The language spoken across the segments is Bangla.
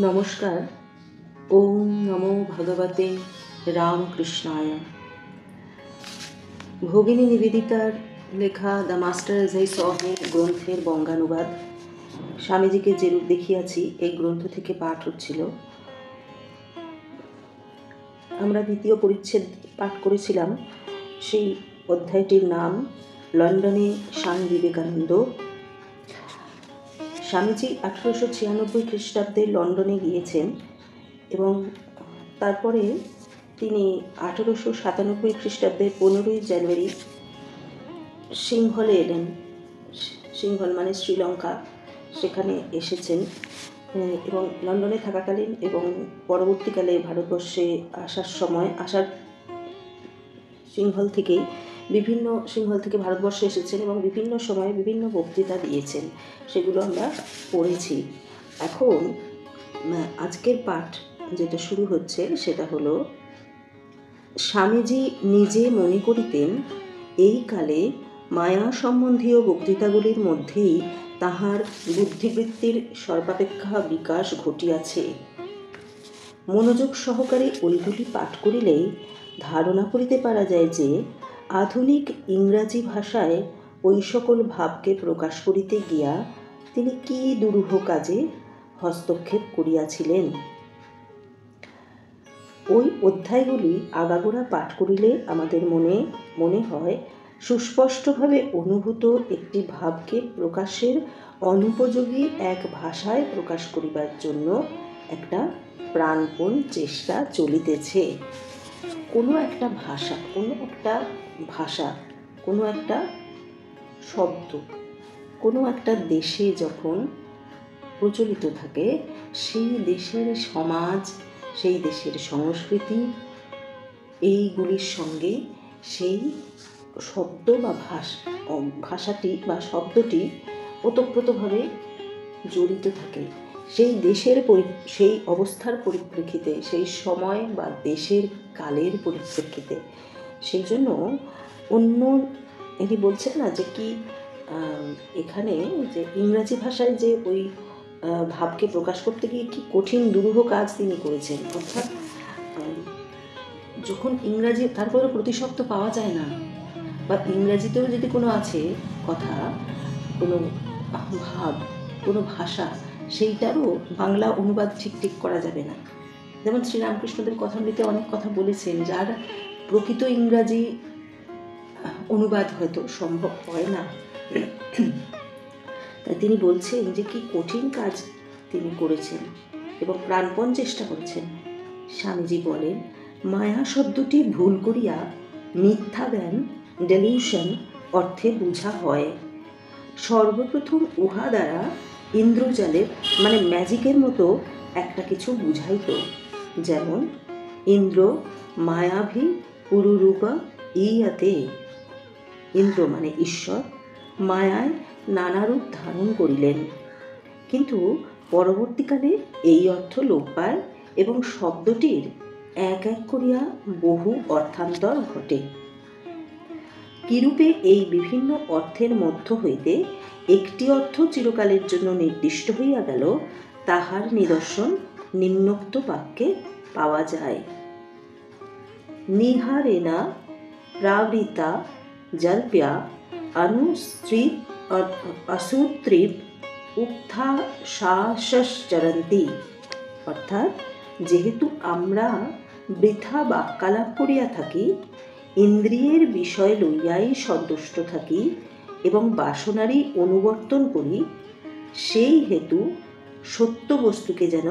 নমস্কার। ওম নমো ভগবতে রামকৃষ্ণায়। ভগিনী নিবেদিতার লেখা the master as I saw him গ্রন্থের বঙ্গানুবাদ স্বামীজিকে যেরূপ দেখিয়াছি এই গ্রন্থ থেকে পাঠ হচ্ছিল। আমরা দ্বিতীয় পরিচ্ছেদ পাঠ করেছিলাম। সেই অধ্যায়টির নাম লন্ডনে স্বামী বিবেকানন্দ। স্বামীজি 1896 খ্রিস্টাব্দে লন্ডনে গিয়েছেন এবং তারপরে তিনি 1897 খ্রিস্টাব্দের 15ই জানুয়ারি সিংহলে এলেন। সিংহল মানে শ্রীলঙ্কা, সেখানে এসেছেন এবং লন্ডনে থাকাকালীন এবং পরবর্তীকালে ভারতবর্ষে আসার সিংহল থেকে ভারতবর্ষে এসেছেন এবং বিভিন্ন সময়ে বিভিন্ন বক্তৃতা দিয়েছেন, সেগুলো আমরা পড়েছি। এখন আজকের পাঠ যেটা শুরু হচ্ছে সেটা হলো, স্বামীজি নিজে মনে করিতেন এই কালে মায়া সম্বন্ধীয় বক্তৃতাগুলির মধ্যেই তাহার বুদ্ধিবৃত্তির সর্বাপেক্ষা বিকাশ ঘটিয়াছে। মনোযোগ সহকারে ওইগুলি পাঠ করিলেই ধারণা করিতে পারা যায় যে আধুনিক ইংরাজি ভাষায় ওই সকল ভাবকে প্রকাশ করিতে গিয়া তিনি কি দুরূহ কাজে হস্তক্ষেপ করিয়াছিলেন। ওই অধ্যায়গুলি আগাগোড়া পাঠ করিলে আমাদের মনে হয় সুস্পষ্টভাবে অনুভূত একটি ভাবকে প্রকাশের অনুপযোগী এক ভাষায় প্রকাশ করিবার জন্য একটা প্রাণপণ চেষ্টা চলিতেছে। কোনো একটা ভাষা, কোনো একটা শব্দ কোনো একটা দেশে যখন প্রচলিত থাকে, সেই দেশের সমাজ, সেই দেশের সংস্কৃতি, এইগুলির সঙ্গে সেই শব্দ বা ভাষাটি বা শব্দটি ওতপ্রোতভাবে জড়িত থাকে। সেই দেশের সেই অবস্থার পরিপ্রেক্ষিতে, সেই সময় বা দেশের কালের পরিপ্রেক্ষিতে। সেই জন্য এটি বলছেন না যে কি এখানে যে ইংরাজি ভাষায় যে ওই ভাবকে প্রকাশ করতে গিয়ে কি কঠিন দুরূহ কাজ তিনি করেছেন। অর্থাৎ যখন ইংরাজি, তারপরে প্রতিশব্দ পাওয়া যায় না, বা ইংরাজিতেও যদি কোনো আছে কথা, কোনো ভাব, কোনো ভাষা, সেইটারও বাংলা অনুবাদ ঠিক করা যাবে না। যেমন শ্রীরামকৃষ্ণদেব কথামৃতে অনেক কথা বলেছেন, যার প্রকৃত ইংরাজি অনুবাদ হয়তো সম্ভব হয় না। তাই তিনি বলছেন যে কি কঠিন কাজ তিনি করেছেন এবং প্রাণপণ চেষ্টা করেছেন। স্বামীজি বলেন, মায়া শব্দটি ভুল করিয়া মিথ্যা জ্ঞান, ডেলিউশন অর্থে বুঝা হয়। সর্বপ্রথম উহা দ্বারা ইন্দ্রজালের মানে ম্যাজিকের মতো একটা কিছু বুঝাইত। যেমন ইন্দ্র মায়াভি পুরুরূপা ইয়াতে, ইন্দ্র মানে ঈশ্বর মায়ায় নানা রূপ ধারণ করিলেন। কিন্তু পরবর্তীকালে এই অর্থ লোপ পায় এবং শব্দটির এক এক করিয়া বহু অর্থান্তর ঘটে। কিরূপে এই বিভিন্ন অর্থের মধ্য হইতে একটি অর্থ চিরকালের জন্য নির্দিষ্ট হইয়া গেল, তাহার নিদর্শন নিম্নোক্ত বাক্যে পাওয়া যায়। নিহারেনা প্রাবৃতা জল্প্যা আসুত্রিপ উত্থা শাসশ্চরন্তি। অর্থাৎ যেহেতু আমরা বৃথা বাক্যালাপ করিয়া থাকি, ইন্দ্রিয়ের বিষয় লইয়াই সন্তুষ্ট থাকি এবং বাসনারই অনুবর্তন করি, সেই হেতু সত্য বস্তুকে যেন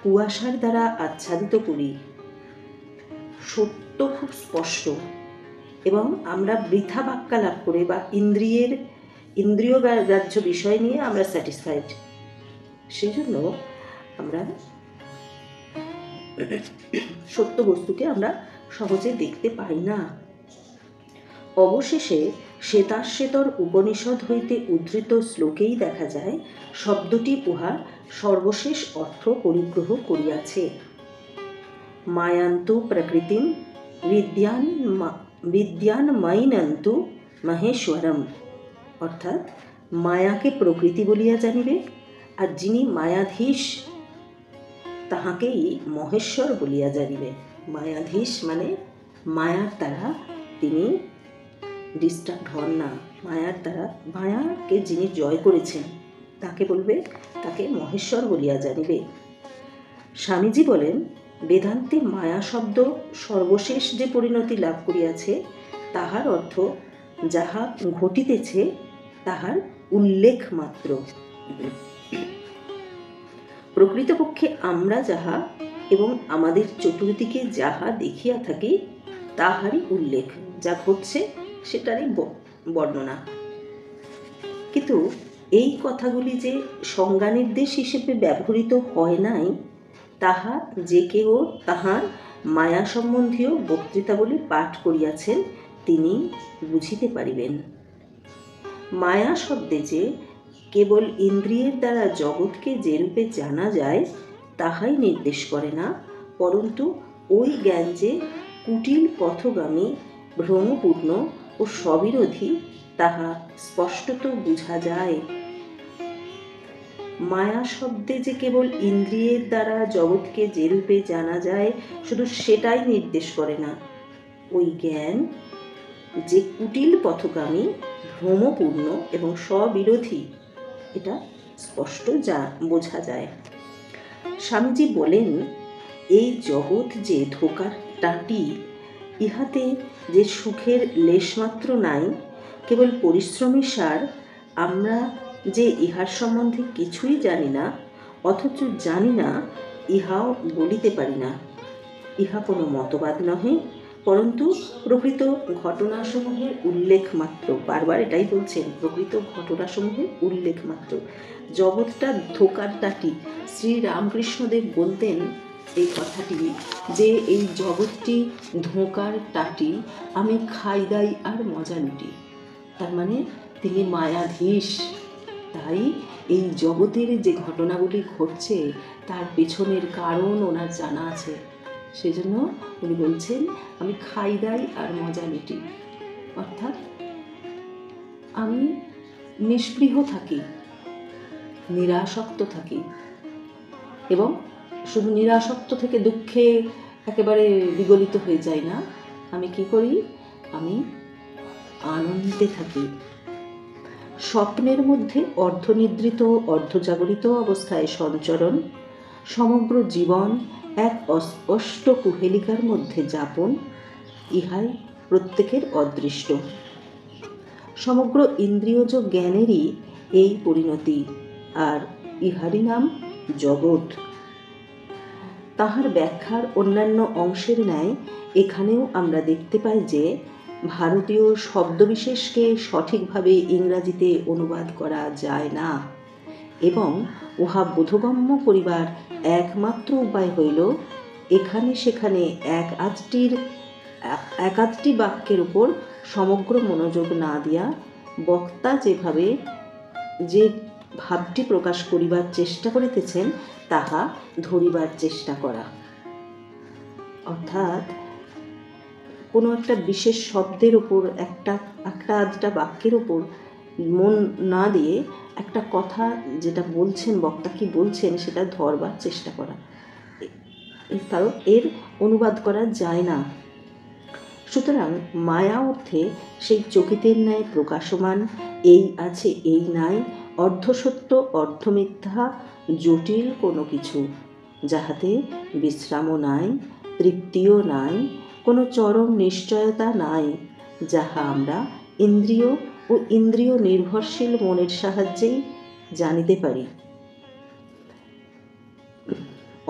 কুয়াশার দ্বারা আচ্ছাদিত করি। সত্য খুব স্পষ্ট এবং আমরা বৃথা বাক্যালাপ করে বা ইন্দ্রিয় গ্রাহ্য বিষয় নিয়ে আমরা স্যাটিসফাইড, সেই জন্য আমরা সত্য বস্তুকে আমরা সহজে দেখতে পাই না। অবশেষে শ্বেতাশ্বেতর উপনিষদ হইতে উদ্ধৃত শ্লোকেই দেখা যায় শব্দটি উহার সর্বশেষ অর্থ পরিগ্রহ করিয়াছে। মায়ান্তু প্রকৃতিম বিদ্যান্ময়ীনন্তু মহেশ্বরম। অর্থাৎ মায়াকে প্রকৃতি বলিয়া জানিবে, আর যিনি মায়াধীশ তাহাকেই মহেশ্বর বলিয়া জানিবে। মায়াধীশ মানে মায়ার দ্বারা তিনি ডিস্টার্ব হন না, মায়ার দ্বারা মায়াকে যিনি জয় করেছেন তাকে বলবে, তাকে মহেশ্বর বলিয়া জানিবে। স্বামীজি বলেন, বেদান্তে মায়া শব্দ সর্বশেষ যে পরিণতি লাভ করিয়াছে তাহার অর্থ যাহা ঘটিতেছে তাহার উল্লেখ মাত্র। প্রকৃতপক্ষে আমরা যাহা এবং আমাদের চতুর্দিকে যাহা দেখিয়া থাকি তাহারই উল্লেখ, যা ঘটছে সেটারই বর্ণনা। কিন্তু এই কথাগুলি যে সংজ্ঞা নির্দেশ হিসেবে ব্যবহৃত হয় নাই, তাহা যে কেউ তাহার মায়া সম্বন্ধীয় বক্তৃতাবলী পাঠ করিয়াছেন তিনি বুঝিতে পারিবেন। মায়া শব্দে যে কেবল ইন্দ্রিয়ের দ্বারা জগৎকে যেরূপে জানা যায় তাহাই নির্দেশ করে না, পরন্তু ওই জ্ঞান যে কুটিল পথগামী, ভ্রমপূর্ণ ও স্ববিরোধী তাহা স্পষ্টত বুঝা যায়। মায়া শব্দে যে কেবল ইন্দ্রিয়ের দ্বারা জগৎকে যেরূপে জানা যায় শুধু সেটাই নির্দেশ করে না, ওই জ্ঞান যে কুটিল পথগামী, ভ্রমপূর্ণ এবং স্ববিরোধী এটা স্পষ্ট বোঝা যায়। স্বামীজি বলেন, এই জগৎ যে ধোকার টাটি, ইহাতে যে সুখের লেশমাত্র নাই, কেবল পরিশ্রমী সার। আমরা যে ইহার সম্বন্ধে কিছুই জানি না, অথচ জানি না ইহাও বলিতে পারি না। ইহা কোনো মতবাদ নহে, পরন্তু প্রকৃত ঘটনাসমূহের উল্লেখ মাত্র। বারবার এটাই বলছেন, প্রকৃত ঘটনাসমূহের উল্লেখ মাত্র। জগৎটা ধোকার টাটি। শ্রী রামকৃষ্ণদেব বলতেন এই কথাটি, যে এই জগৎটি ধোঁকার টাটি, আমি খাই দাই আর মজা লুটি। তার মানে তিনি মায়াধীশ, তাই এই জগতের যে ঘটনাগুলি ঘটছে তার পেছনের কারণ ওনার জানা আছে। সেজন্য উনি বলছেন, আমি খাই দাই আর মজা লুটি, অর্থাৎ আমি নিষ্পৃহ থাকি, নিরাসক্ত থাকি, এবং শুধু নিরাসক্ত থেকে দুঃখে একেবারে বিগলিত হয়ে যায় না। আমি কি করি? আমি আনন্দে থাকি। স্বপ্নের মধ্যে অর্ধনিদ্রিত অর্ধজাগরিত অবস্থায় সঞ্চরণ, সমগ্র জীবন এক অস্পষ্ট কুহেলিকার মধ্যে যাপন, ইহাই প্রত্যেকের অদৃষ্ট। সমগ্র ইন্দ্রিয়জ জ্ঞানেরই এই পরিণতি, আর ইহারই নাম জগৎ। তাহার ব্যাখ্যার অন্যান্য অংশের ন্যায় এখানেও আমরা দেখতে পাই যে ভারতীয় শব্দবিশেষকে সঠিকভাবে ইংরাজিতে অনুবাদ করা যায় না, এবং উহা বোধগম্য করিবার একমাত্র উপায় হইল এখানে সেখানে এক আধটি বাক্যের উপর সমগ্র মনোযোগ না দিয়া বক্তা যেভাবে যে ভাবটি প্রকাশ করিবার চেষ্টা করিতেছেন তাহা ধরিবার চেষ্টা করা। অর্থাৎ কোনো একটা বিশেষ শব্দের ওপর একটা আধটা বাক্যের ওপর মন না দিয়ে একটা কথা যেটা বলছেন, বক্তা কি বলছেন সেটা ধরবার চেষ্টা করা, কারণ এর অনুবাদ করা যায় না। সুতরাং মায়া অর্থে সেই চকিতের ন্যায় প্রকাশমান, এই আছে এই নাই, অর্ধসত্য অর্ধমিথ্যা, জটিল কোনো কিছু, যাহাতে বিশ্রামও নাই, তৃপ্তিও নাই, কোনো চরম নিশ্চয়তা নাই, যাহা আমরা ইন্দ্রিয় ও ইন্দ্রিয় নির্ভরশীল মনের সাহায্যেই জানিতে পারি।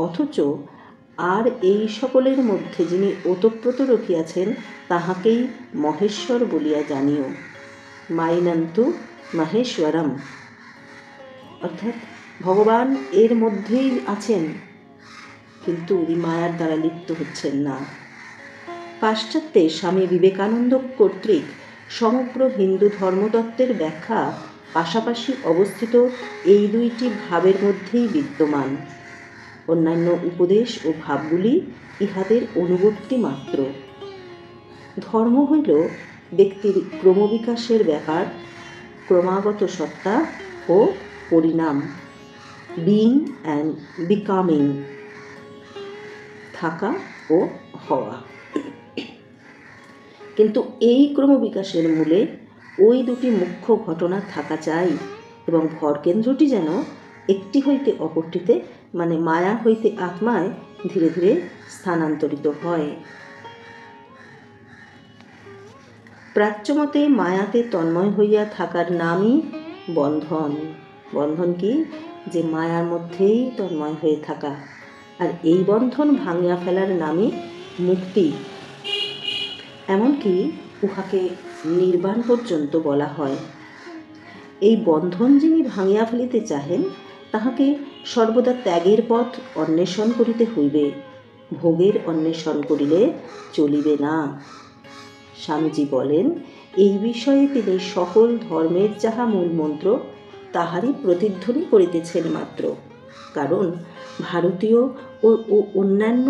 অথচ আর এই সকলের মধ্যে যিনি ওতপ্রোত রখিয়াছেন তাহাকেই মহেশ্বর বলিয়া জানিও। মাইনন্তু মহেশ্বরম, অর্থাৎ ভগবান এর মধ্যেই আছেন, কিন্তু উনি মায়ার দ্বারা লিপ্ত হচ্ছেন না। পাশ্চাত্যে স্বামী বিবেকানন্দ কর্তৃক সমগ্র হিন্দু ধর্মতত্ত্বের ব্যাখ্যা পাশাপাশি অবস্থিত এই দুইটি ভাবের মধ্যেই বিদ্যমান। অন্যান্য উপদেশ ও ভাবগুলি ইহাদের অনুবর্তী মাত্র। ধর্ম হইল ব্যক্তির ক্রমবিকাশের ব্যাপার, ক্রমাগত সত্তা ও পরিণাম, বিইং অ্যান্ড বিকামিং। থাকা ও হওয়া। কিন্তু এই ক্রমবিকাশের মূলে ওই দুটি মুখ্য ঘটনা থাকা চাই, এবং ভরকেন্দ্রটি যেন একটি হইতে অপরটিতে, মানে মায়া হইতে আত্মায় ধীরে ধীরে স্থানান্তরিত হয়। প্রাচ্যমতে মায়াতে তন্ময় হইয়া থাকার নামই বন্ধন। বন্ধন কি? যে মায়ার মধ্যেই তন্ময় হয়ে থাকা, আর এই বন্ধন ভাঙিয়া ফেলার নামই মুক্তি। এমনকি উহাকে নির্বাণ পর্যন্ত বলা হয়। এই বন্ধন যিনি ভাঙিয়া ফেলিতে চাহেন, তাহাকে সর্বদা ত্যাগের পথ অন্বেষণ করিতে হইবে, ভোগের অন্বেষণ করিলে চলিবে না। স্বামীজি বলেন, এই বিষয়ে তিনি সকল ধর্মের যাহা মূল মন্ত্র, তাহারই প্রতিধ্বনি করিতেছেন মাত্র। কারণ ভারতীয় ও অন্যান্য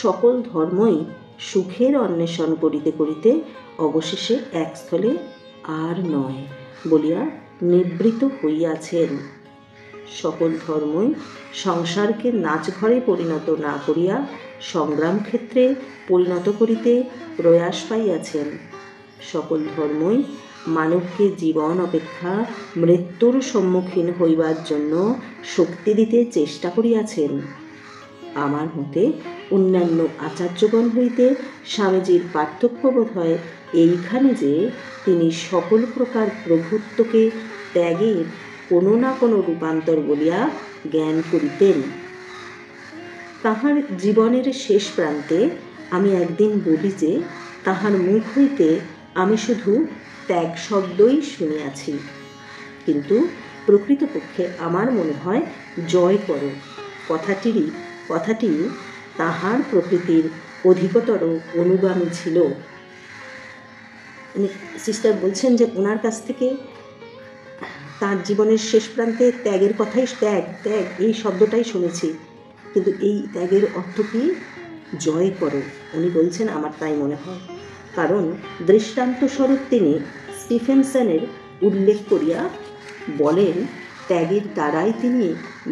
সকল ধর্মই সুখের অন্বেষণ করিতে করিতে অবশেষে এক স্থলে আর নয় বলিয়া নিবৃত হইয়াছেন। সকল ধর্মই সংসারকে নাচঘরে পরিণত না করিয়া সংগ্রাম ক্ষেত্রে পরিণত করিতে প্রয়াস পাইয়াছেন। সকল ধর্মই মানবকে জীবন অপেক্ষা মৃত্যুর সম্মুখীন হইবার জন্য শক্তি দিতে চেষ্টা করিয়াছেন। আমার মতে অন্যান্য আচার্যগণ হইতে স্বামীজির পার্থক্য বোধ হয় এইখানে যে তিনি সকল প্রকার প্রভুত্বকে ত্যাগের কোনো না কোনো রূপান্তর বলিয়া জ্ঞান করিতেন। তাহার জীবনের শেষ প্রান্তে আমি একদিন বলি যে তাহার মুখ হইতে আমি শুধু ত্যাগ শব্দই শুনিয়াছি, কিন্তু প্রকৃতপক্ষে আমার মনে হয় জয় করো কথাটি তাহার প্রকৃতির অধিকতর অনুগামী ছিল। সিস্টার বলছেন যে ওনার কাছ থেকে তার জীবনের শেষ প্রান্তে ত্যাগের কথাই, ত্যাগ এই শব্দটাই শুনেছি, কিন্তু এই ত্যাগের অর্থ কি? জয় করো। উনি বলছেন আমার তাই মনে হয়, কারণ দৃষ্টান্তস্বরূপ তিনি স্টিফেনসনের উল্লেখ করিয়া বলেন, ত্যাগের দ্বারাই তিনি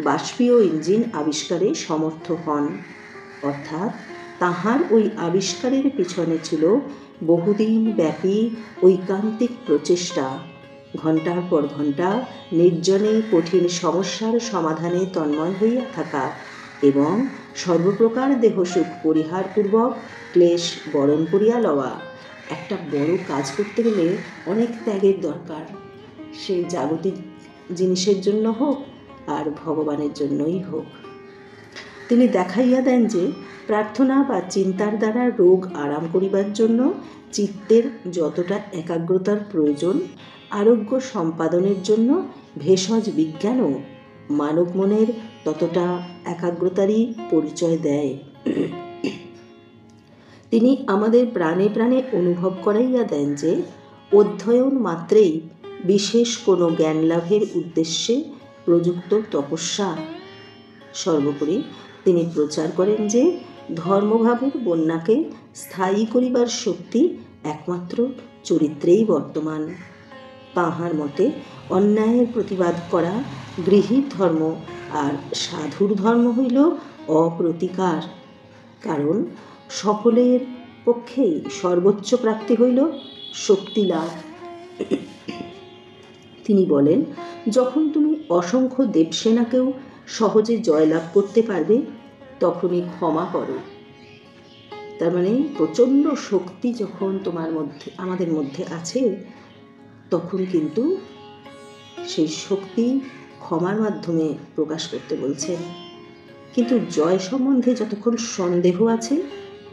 বাষ্পীয় ইঞ্জিন আবিষ্কারে সমর্থ হন। অর্থাৎ তাহার ওই আবিষ্কারের পিছনে ছিল বহুদিন ব্যাপী ঐকান্তিক প্রচেষ্টা, ঘণ্টার পর ঘণ্টা নির্জনে কঠিন সমস্যার সমাধানে তন্ময় হইয়া থাকা এবং সর্বপ্রকার দেহসুখ পরিহারপূর্বক ক্লেশ বরণ করিয়া লওয়া। একটা বড় কাজ করতে গেলে অনেক ত্যাগের দরকার, সেই জাগতিক জিনিসের জন্য হোক আর ভগবানের জন্যই হোক। তিনি দেখাইয়া দেন যে প্রার্থনা বা চিন্তার দ্বারা রোগ আরাম করিবার জন্য চিত্তের যতটা একাগ্রতার প্রয়োজন, আরোগ্য সম্পাদনের জন্য ভেষজ বিজ্ঞানও মানব মনের ততটা একাগ্রতারই পরিচয় দেয়। তিনি আমাদের প্রাণে প্রাণে অনুভব করাইয়া দেন যে অধ্যয়ন মাত্রেই বিশেষ কোনো জ্ঞান লাভের উদ্দেশ্যে প্রযুক্ত তপস্যা। সর্বোপরি তিনি প্রচার করেন যে ধর্মভাবের বন্যাকে স্থায়ী করিবার শক্তি একমাত্র চরিত্রেই বর্তমান। তাঁহার মতে অন্যায়ের প্রতিবাদ করা গৃহীর ধর্ম, আর সাধুর ধর্ম হইল অপ্রতিকার, কারণ সকলের পক্ষেই সর্বোচ্চ প্রাপ্তি হইল শক্তি লাভ। তিনি বলেন, যখন তুমি অসংখ্য দেবসেনাকেও সহজে জয়লাভ করতে পারবে, তখনই ক্ষমা করো। তার মানে প্রচণ্ড শক্তি যখন তোমার মধ্যে, আমাদের মধ্যে আছে, তখন কিন্তু সেই শক্তি ক্ষমার মাধ্যমে প্রকাশ করতে বলছেন। কিন্তু জয় সম্বন্ধে যতক্ষণ সন্দেহ আছে,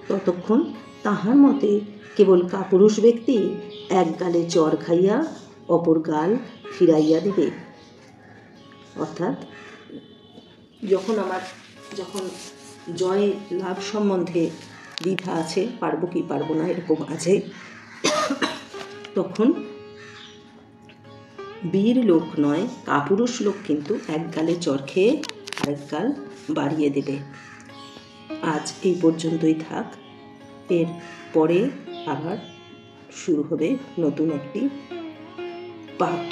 ততক্ষণ তাহার মতে কেবল কাপুরুষ ব্যক্তি এক গালে চর খাইয়া অপর গাল ফিরাইয়া দিবে। অর্থাৎ যখন জয় লাভ সম্বন্ধে দ্বিধা আছে, পারবো কি পারবো না এরকম আছে, তখন বীর লোক নয়, কাপুরুষ লোক কিন্তু এক গালে চর খেয়ে আরেক গাল বাড়িয়ে দেবে। আজ এই পর্যন্তই থাক, এর পরে আবার শুরু হবে নতুন একটি পাঠ।